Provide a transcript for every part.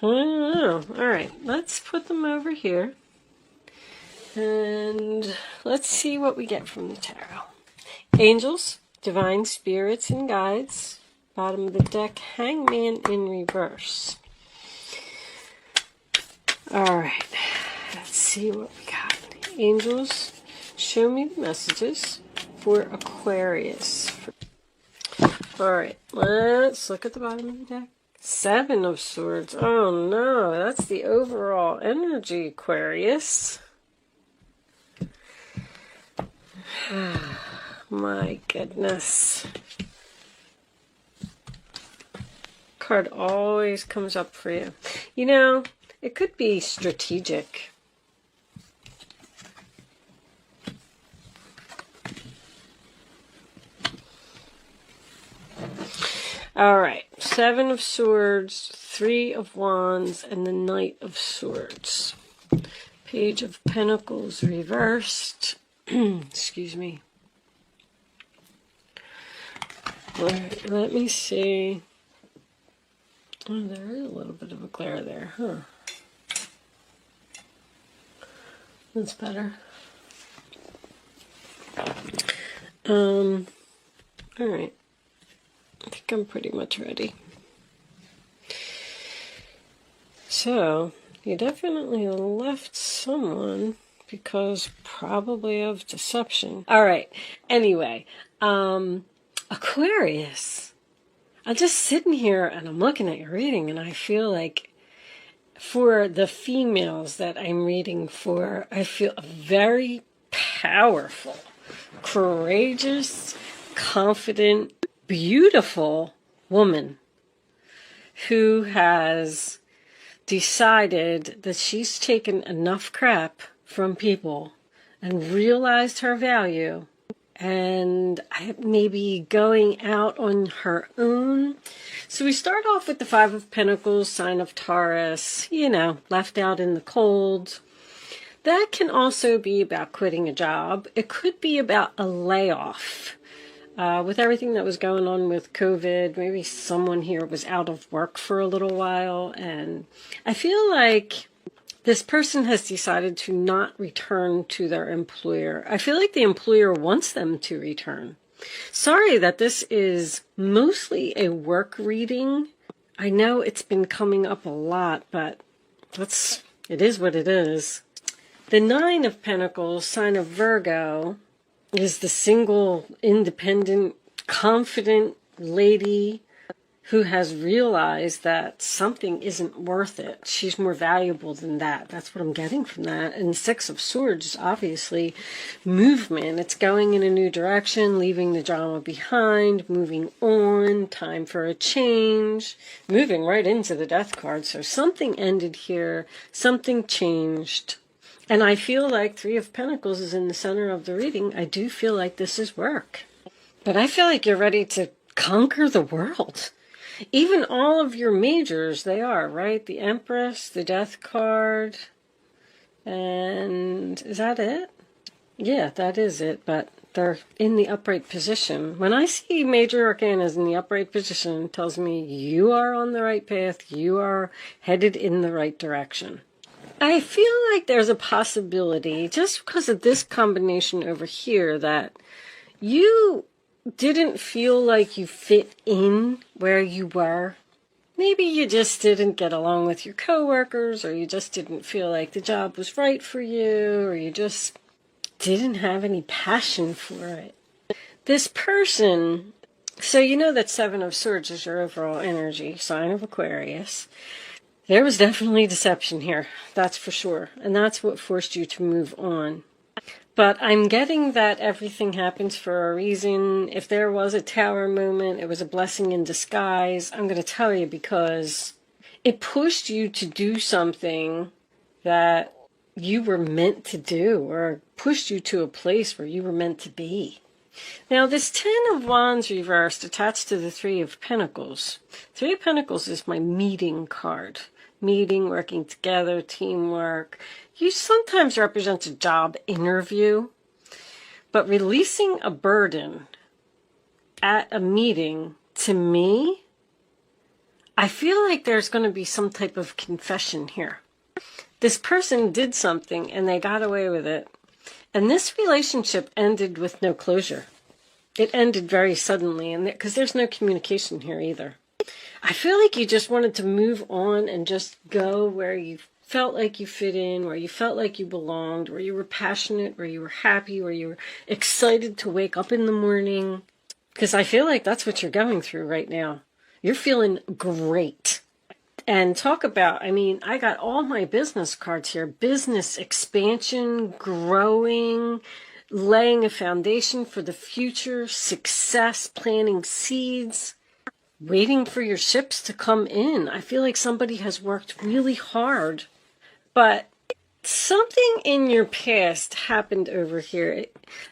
I don't know. All right, let's put them over here. And let's see what we get from the tarot. Angels, divine spirits and guides. Bottom of the deck, Hangman in reverse. All right, let's see what we got. Angels, show me the messages for Aquarius. All right, let's look at the bottom of the deck. Seven of Swords. Oh no, that's the overall energy, Aquarius. My goodness. Card always comes up for you. You know, it could be strategic. All right, Seven of Swords, Three of Wands, and the Knight of Swords. Page of Pentacles reversed. Excuse me. All right, let me see. Oh, there is a little bit of a glare there, huh? That's better. All right. I think I'm pretty much ready. So, you definitely left someone because probably of deception. All right. Anyway, Aquarius. I'm just sitting here and I'm looking at your reading and I feel like for the females that I'm reading for, I feel very powerful, courageous, confident, beautiful woman who has decided that she's taken enough crap from people and realized her value and maybe going out on her own. So we start off with the Five of Pentacles, sign of Taurus, you know, left out in the cold. That can also be about quitting a job. It could be about a layoff. With everything that was going on with COVID, maybe someone here was out of work for a little while, and I feel like this person has decided to not return to their employer. I feel like the employer wants them to return. Sorry that this is mostly a work reading. I know it's been coming up a lot, but it is what it is. The Nine of Pentacles, sign of Virgo, is the single, independent, confident lady who has realized that something isn't worth it. She's more valuable than that. That's what I'm getting from that. And Six of Swords is obviously movement. It's going in a new direction, leaving the drama behind, moving on, time for a change, moving right into the Death card. So something ended here, something changed. And I feel like Three of Pentacles is in the center of the reading. I do feel like this is work. But I feel like you're ready to conquer the world. Even all of your majors, they are, right? The Empress, the Death card, and is that it? Yeah, that is it, but they're in the upright position. When I see major arcanas in the upright position, it tells me you are on the right path, you are headed in the right direction. I feel like there's a possibility, just because of this combination over here, that you didn't feel like you fit in where you were. Maybe you just didn't get along with your coworkers, or you just didn't feel like the job was right for you, or you just didn't have any passion for it. This person, so you know that Seven of Swords is your overall energy, sign of Aquarius. There was definitely deception here, that's for sure. And that's what forced you to move on. But I'm getting that everything happens for a reason. If there was a tower moment, it was a blessing in disguise. I'm going to tell you, because it pushed you to do something that you were meant to do, or pushed you to a place where you were meant to be. Now, this Ten of Wands reversed attached to the Three of Pentacles. Three of Pentacles is my meeting card. Meeting, working together, teamwork. You sometimes represent a job interview, but releasing a burden at a meeting, to me, I feel like there's going to be some type of confession here. This person did something and they got away with it. And this relationship ended with no closure. It ended very suddenly, and because there's no communication here either. I feel like you just wanted to move on and just go where you felt like you fit in, where you felt like you belonged, where you were passionate, where you were happy, where you were excited to wake up in the morning. Because I feel like that's what you're going through right now. You're feeling great. And talk about, I mean, I got all my business cards here. Business expansion, growing, laying a foundation for the future, success, planting seeds, waiting for your ships to come in. I feel like somebody has worked really hard, but something in your past happened over here.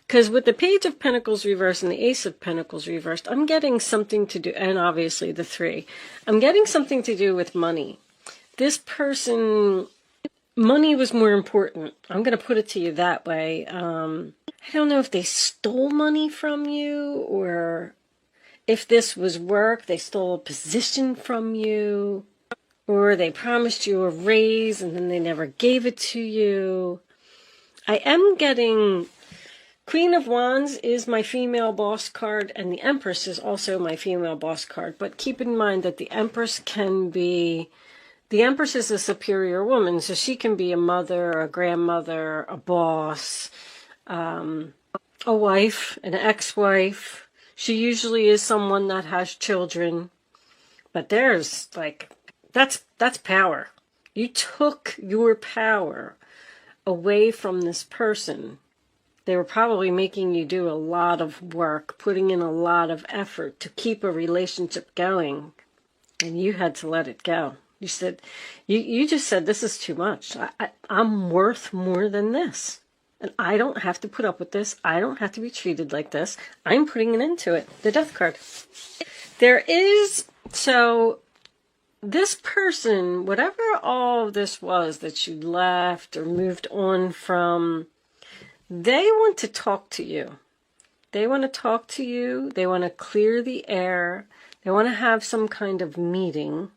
Because with the Page of Pentacles reversed and the Ace of Pentacles reversed, I'm getting something to do, and obviously the 3. I'm getting something to do with money. This person, money was more important. I'm going to put it to you that way. I don't know if they stole money from you, or if this was work, they stole a position from you, or they promised you a raise and then they never gave it to you. I am getting Queen of Wands is my female boss card, and the Empress is also my female boss card. But keep in mind that the Empress is a superior woman, so she can be a mother, a grandmother, a boss, a wife, an ex-wife. She usually is someone that has children. But there's that's power. You took your power away from this person. They were probably making you do a lot of work, putting in a lot of effort to keep a relationship going, and you had to let it go. You said, you just said, this is too much. I'm worth more than this, and I don't have to put up with this. I don't have to be treated like this. I'm putting an end to it. The Death card. So this person, whatever all of this was that you left or moved on from, they want to talk to you. They want to talk to you. They want to clear the air. They want to have some kind of meeting.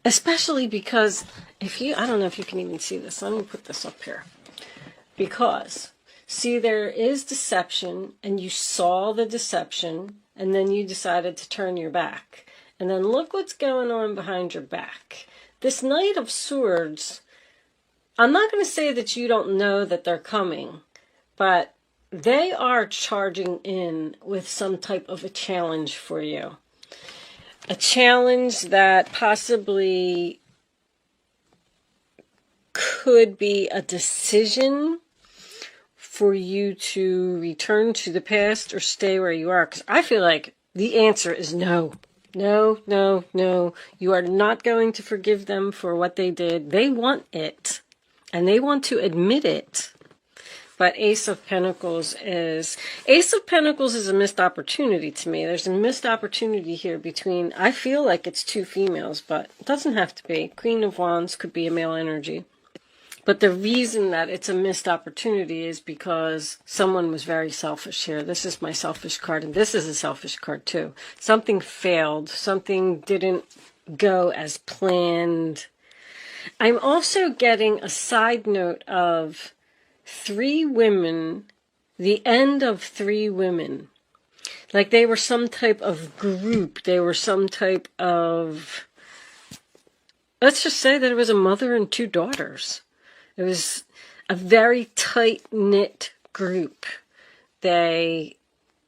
Especially because I don't know if you can even see this. Let me put this up here. Because, see, there is deception, and you saw the deception, and then you decided to turn your back. And then look what's going on behind your back. This Knight of Swords, I'm not going to say that you don't know that they're coming, but they are charging in with some type of a challenge for you. A challenge that possibly could be a decision for you to return to the past or stay where you are. Because I feel like the answer is no. No, no, no. You are not going to forgive them for what they did. They want it. And they want to admit it. But Ace of Pentacles is a missed opportunity to me. There's a missed opportunity here between, I feel like it's 2 females, but it doesn't have to be. Queen of Wands could be a male energy. But the reason that it's a missed opportunity is because someone was very selfish here. This is my selfish card, and this is a selfish card too. Something failed. Something didn't go as planned. I'm also getting a side note of 3 women, the end of 3 women. Like they were some type of group. They were some type of, let's just say that it was a mother and 2 daughters. It was a very tight-knit group. They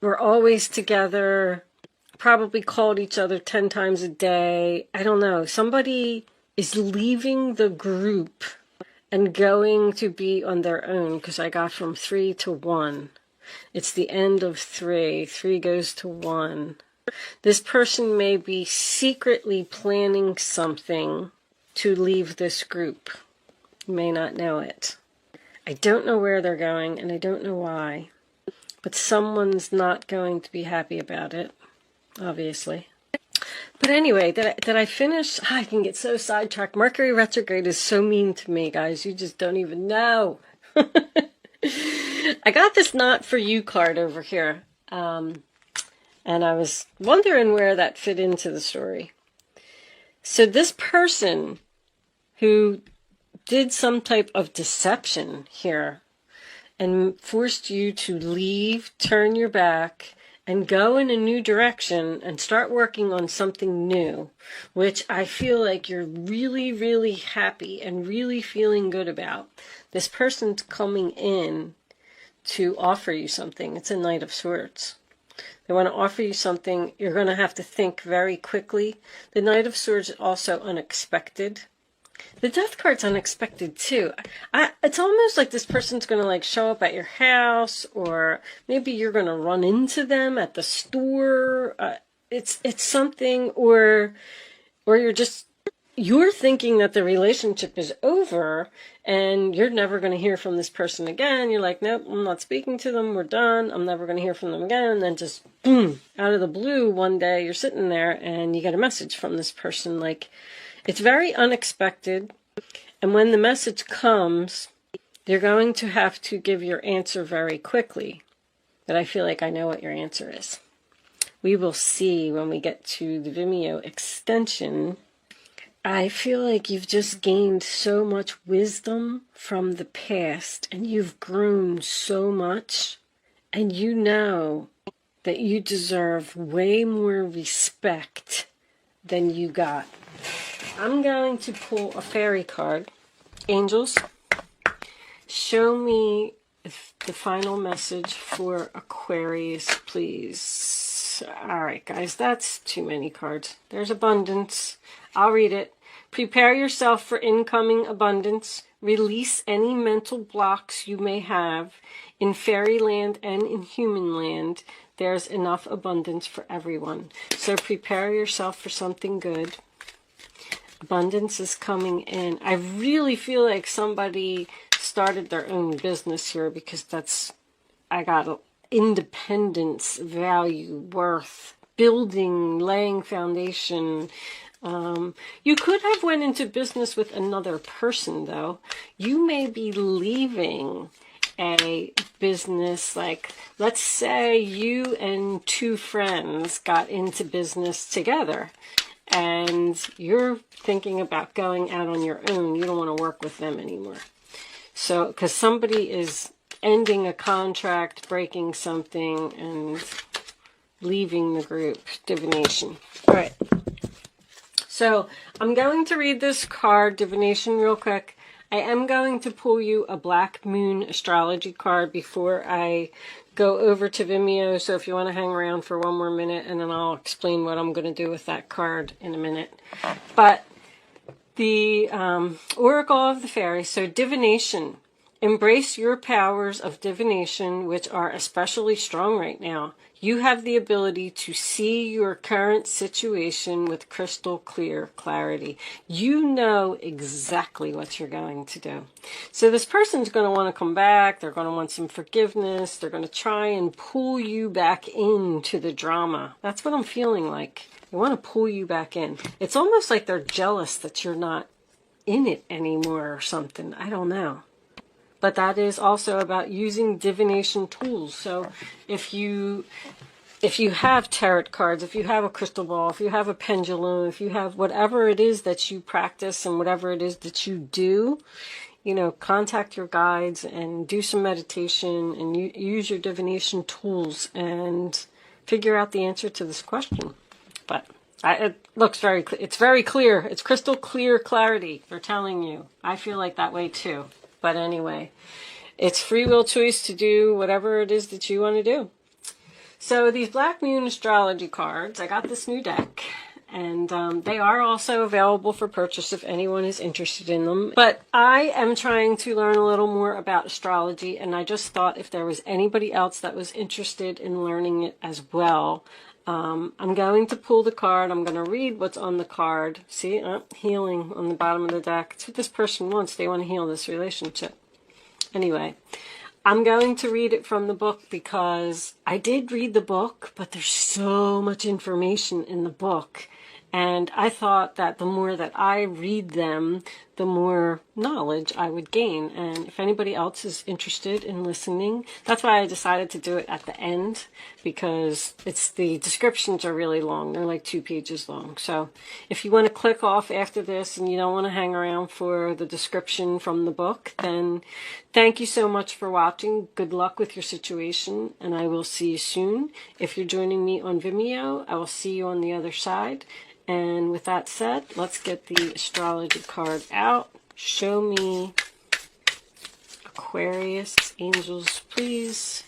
were always together, probably called each other 10 times a day. I don't know. Somebody is leaving the group and going to be on their own, because I got from 3 to 1. It's the end of 3. 3 goes to 1. This person may be secretly planning something to leave this group. You may not know it. I don't know where they're going, and I don't know why. But someone's not going to be happy about it, obviously. But anyway, did I finish? I can get so sidetracked. Mercury retrograde is so mean to me, guys. You just don't even know. I got this Not For You card over here. And I was wondering where that fit into the story. So this person who did some type of deception here and forced you to leave, turn your back, and go in a new direction and start working on something new, which I feel like you're really, really happy and really feeling good about. This person's coming in to offer you something. It's a Knight of Swords. They want to offer you something. You're going to have to think very quickly. The Knight of Swords is also unexpected. The Death card's unexpected too. It's almost like this person's going to like show up at your house, or maybe you're going to run into them at the store. It's something, or you're thinking that the relationship is over and you're never going to hear from this person again. You're like, nope, I'm not speaking to them. We're done. I'm never going to hear from them again. And then just boom, out of the blue, one day you're sitting there and you get a message from this person. Like, it's very unexpected. And when the message comes, you're going to have to give your answer very quickly. But I feel like I know what your answer is. We will see when we get to the Vimeo extension. I feel like you've just gained so much wisdom from the past, and you've grown so much, and you know that you deserve way more respect than you got. I'm going to pull a fairy card. Angels, show me the final message for Aquarius, please. All right, guys, that's too many cards. There's abundance. I'll read it. Prepare yourself for incoming abundance. Release any mental blocks you may have. In fairyland and in human land, there's enough abundance for everyone. So prepare yourself for something good. Abundance is coming in. I really feel like somebody started their own business here, because I got independence, value, worth, building, laying foundation. You could have went into business with another person, though. You may be leaving a business, like, let's say you and two friends got into business together, and you're thinking about going out on your own. You don't want to work with them anymore. So, because somebody is ending a contract, breaking something, and leaving the group. Divination. All right. So, I'm going to read this card, Divination, real quick. I am going to pull you a Black Moon astrology card before I go over to Vimeo. So if you want to hang around for one more minute, and then I'll explain what I'm going to do with that card in a minute. But the Oracle of the Fairies. So divination. Embrace your powers of divination, which are especially strong right now. You have the ability to see your current situation with crystal clear clarity. You know exactly what you're going to do. So this person's going to want to come back. They're going to want some forgiveness. They're going to try and pull you back into the drama. That's what I'm feeling like. They want to pull you back in. It's almost like they're jealous that you're not in it anymore or something. I don't know. But that is also about using divination tools. So if you have tarot cards, if you have a crystal ball, if you have a pendulum, if you have whatever it is that you practice and whatever it is that you do, you know, contact your guides and do some meditation and use your divination tools and figure out the answer to this question. But it looks very clear. It's very clear. It's crystal clear clarity. They're telling you. I feel like that way too. But anyway, it's free will choice to do whatever it is that you want to do. So these Black Moon astrology cards, I got this new deck, and they are also available for purchase if anyone is interested in them. But I am trying to learn a little more about astrology, and I just thought if there was anybody else that was interested in learning it as well, I'm going to pull the card. I'm going to read what's on the card. See, healing on the bottom of the deck. It's what this person wants. They want to heal this relationship. Anyway, I'm going to read it from the book because I did read the book, but there's so much information in the book. And I thought that the more that I read them, the more knowledge I would gain. And if anybody else is interested in listening, that's why I decided to do it at the end, because the descriptions are really long. They're like 2 pages long. So if you want to click off after this and you don't want to hang around for the description from the book, then thank you so much for watching. Good luck with your situation, and I will see you soon. If you're joining me on Vimeo, I will see you on the other side. And with that said, let's get the astrology card out. Show me, Aquarius, angels, please.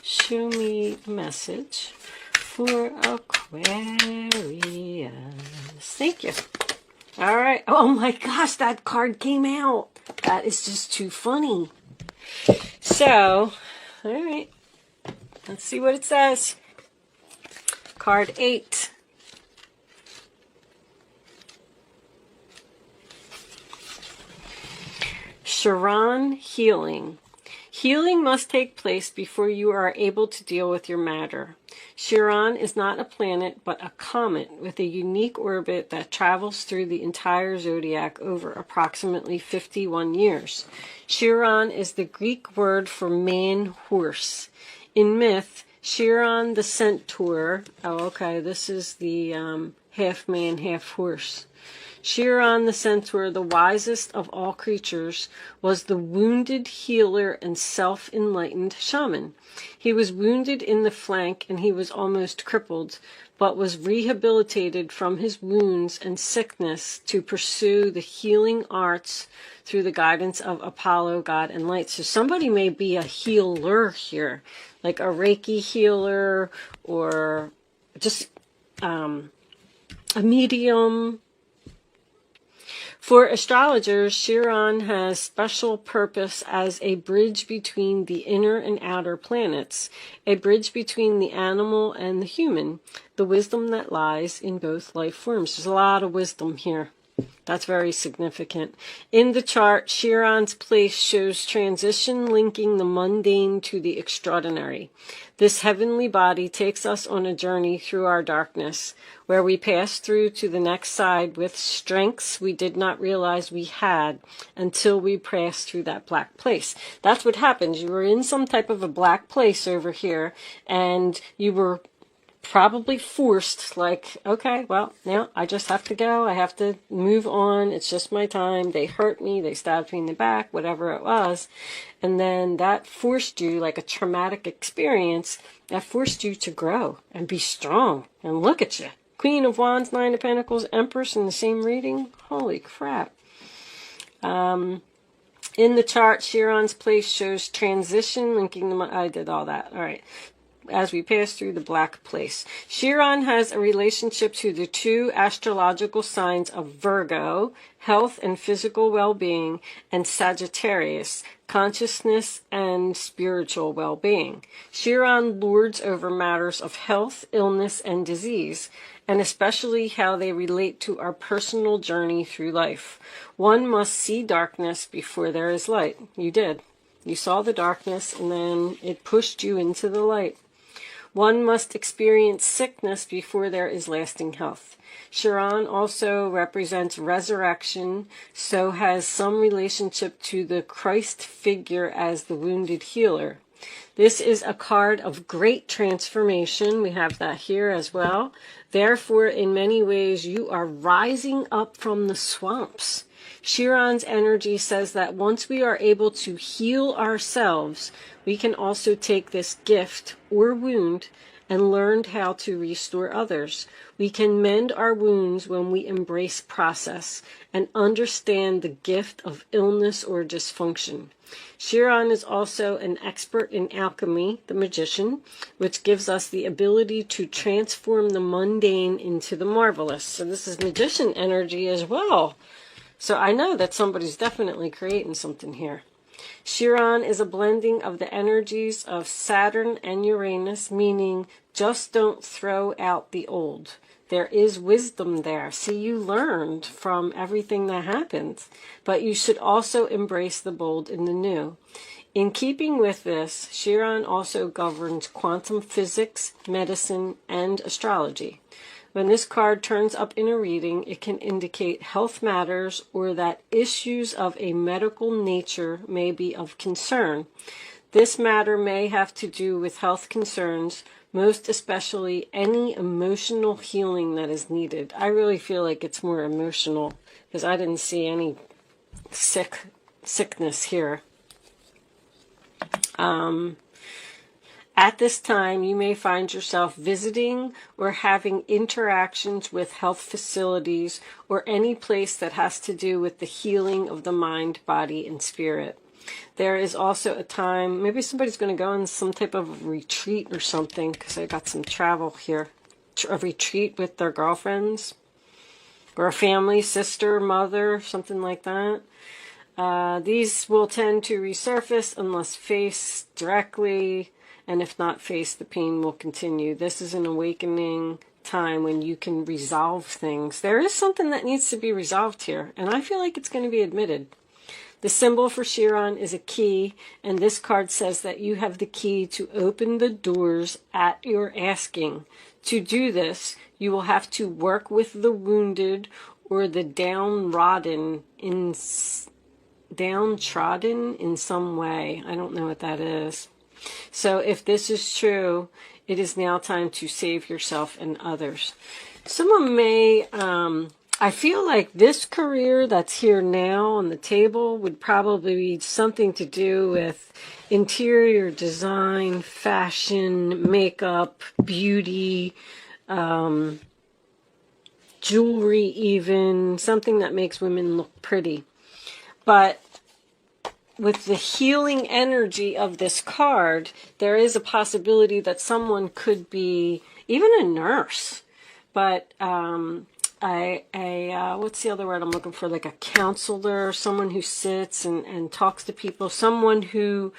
Show me a message for Aquarius. Thank you. All right. Oh my gosh, that card came out. That is just too funny. So, all right. Let's see what it says. Card 8. Chiron, healing. Healing must take place before you are able to deal with your matter. Chiron is not a planet, but a comet with a unique orbit that travels through the entire zodiac over approximately 51 years. Chiron is the Greek word for man-horse. In myth, Chiron the centaur, this is the half man, half horse. Chiron the centaur, the wisest of all creatures, was the wounded healer and self-enlightened shaman. He was wounded in the flank and he was almost crippled, but was rehabilitated from his wounds and sickness to pursue the healing arts through the guidance of Apollo, God, and light. So somebody may be a healer here, like a Reiki healer or just a medium. For astrologers, Chiron has special purpose as a bridge between the inner and outer planets, a bridge between the animal and the human, the wisdom that lies in both life forms. There's a lot of wisdom here. That's very significant. In the chart, Chiron's place shows transition linking the mundane to the extraordinary. This heavenly body takes us on a journey through our darkness, where we pass through to the next side with strengths we did not realize we had until we passed through that black place. That's what happens. You were in some type of a black place over here, and you were probably forced, like, okay, well, now I just have to go. I have to move on. It's just my time. They hurt me. They stabbed me in the back, whatever it was. And then that forced you, like a traumatic experience, that forced you to grow and be strong. And look at you. Queen of Wands, Nine of Pentacles, Empress in the same reading. Holy crap. In the chart, Chiron's place shows transition linking the... I did all that. All right. As we pass through the black place. Chiron has a relationship to the 2 astrological signs of Virgo, health and physical well-being, and Sagittarius, consciousness and spiritual well-being. Chiron lords over matters of health, illness, and disease, and especially how they relate to our personal journey through life. One must see darkness before there is light. You did. You saw the darkness, and then it pushed you into the light. One must experience sickness before there is lasting health. Chiron also represents resurrection, so has some relationship to the Christ figure as the wounded healer. This is a card of great transformation. We have that here as well. Therefore, in many ways, you are rising up from the swamps. Chiron's energy says that once we are able to heal ourselves, we can also take this gift or wound and learn how to restore others. We can mend our wounds when we embrace process and understand the gift of illness or dysfunction. Chiron is also an expert in alchemy, the magician, which gives us the ability to transform the mundane into the marvelous. So this is magician energy as well. So I know that somebody's definitely creating something here. Chiron is a blending of the energies of Saturn and Uranus, meaning just don't throw out the old. There is wisdom there. See, you learned from everything that happened, but you should also embrace the bold in the new. In keeping with this, Chiron also governs quantum physics, medicine, and astrology. When this card turns up in a reading, it can indicate health matters or that issues of a medical nature may be of concern. This matter may have to do with health concerns, most especially any emotional healing that is needed. I really feel like it's more emotional because I didn't see any sickness here. At this time, you may find yourself visiting or having interactions with health facilities or any place that has to do with the healing of the mind, body, and spirit. There is also a time, maybe somebody's going to go on some type of retreat or something, because I got some travel here. A retreat with their girlfriends or a family, sister, mother, something like that. These will tend to resurface unless faced directly, and if not faced, the pain will continue. This is an awakening time when you can resolve things. There is something that needs to be resolved here, and I feel like it's going to be admitted. The symbol for Chiron is a key, and this card says that you have the key to open the doors at your asking. To do this, you will have to work with the wounded or the downtrodden in some way. I don't know what that is. So if this is true, it is now time to save yourself and others. Someone may, I feel like this career that's here now on the table would probably be something to do with interior design, fashion, makeup, beauty, jewelry even, something that makes women look pretty. But with the healing energy of this card, there is a possibility that someone could be even a nurse, but what's the other word I'm looking for? Like a counselor, someone who sits and talks to people, someone who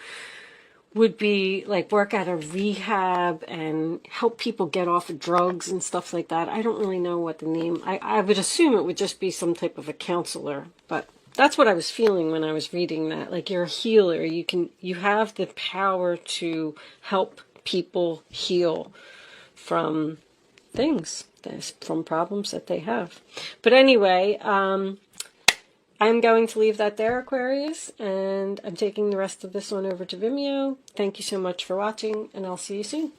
would be like work at a rehab and help people get off of drugs and stuff like that. I don't really know what the name, I would assume it would just be some type of a counselor, but that's what I was feeling when I was reading that. Like, you're a healer. You have the power to help people heal from things, from problems that they have. But anyway, I'm going to leave that there, Aquarius, and I'm taking the rest of this one over to Vimeo. Thank you so much for watching, and I'll see you soon.